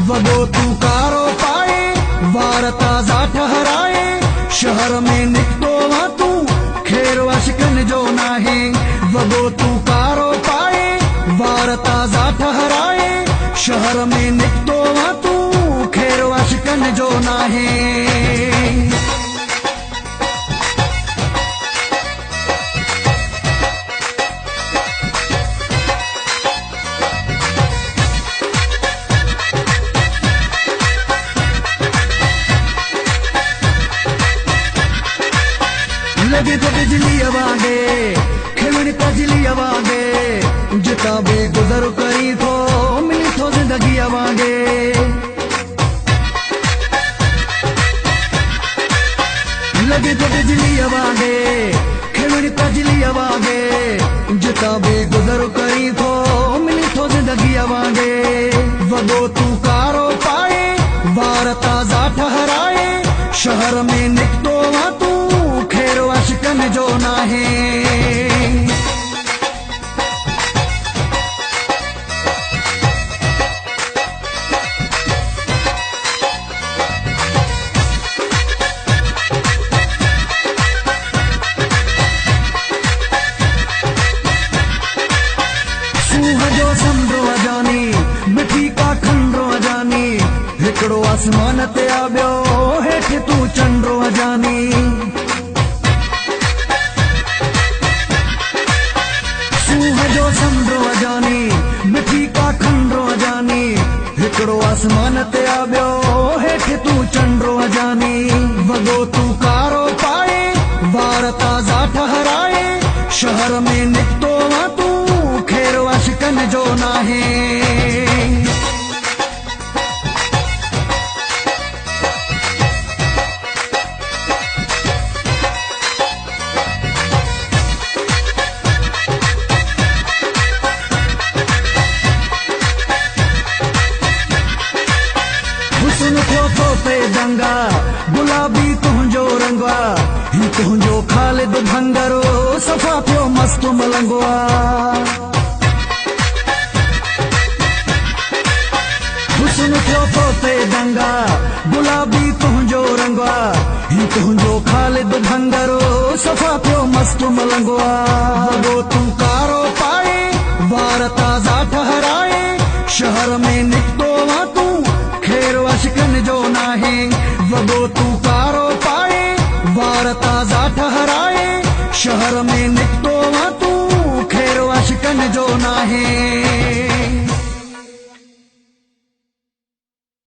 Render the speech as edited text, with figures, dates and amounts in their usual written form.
वगो तू कारो पाए वार ताज़ा ठहराए शहर में निकतो वा तू खेर वाशिकन जो नाहे। वगो तू कारो पाए वार ताज़ा ठहराए शहर में निकतो वा तू खेर वाशिकन जो नाहे। लगे तो बिजली वांगे खेवनी पजली वांगे जिता बे गुजर करी थो मिली थो जिंदगी वांगे। लगे तो बिजली वांगे खेवनी पजली वांगे जिता बे गुजर करी थो मिली थो जिंदगी वांगे। वगो तू कारो पाए वार ताज़ा ठहराए शहर में निकतो वा तू खेर वाशिकन जो नाहे। सूह जो समुंडो अजानी मिठी का खंडो अजानी हिकड़ो आसमान ते आबियो हेठि तू चंडो अजानी। सूह जो समुंडो अजानी मिठी का खंडो अजानी हिकड़ो आसमान ते आबियो हेठि तू चंडो अजानी। वगो तू कारो पाए वार ताज़ा ठहराए शहर में निकतो वा तू खेर वाशिकन जो नाहे। हुस्न थियो तो पे दंगा गुलाबी तुंहिंजो रंगवा ही तुंहिंजो खालिद भंगरो सफ़ा थियो मस्त मलंगवा। हुस्न थियो तो पे दंगा गुलाबी तुंहिंजो रंगवा ही तुंहिंजो खालिद भंगरो सफ़ा थियो मस्त मलंगवा। वगो तू कारो पाए वार ताज़ा ठहराए शहर में निकतो वा तू खेर वाशिकन जो नाहे। वगो तू कारो पाए वार ताज़ा ठहराए शहर में निकतो वा तू खेर वाशिकन जो नाहे।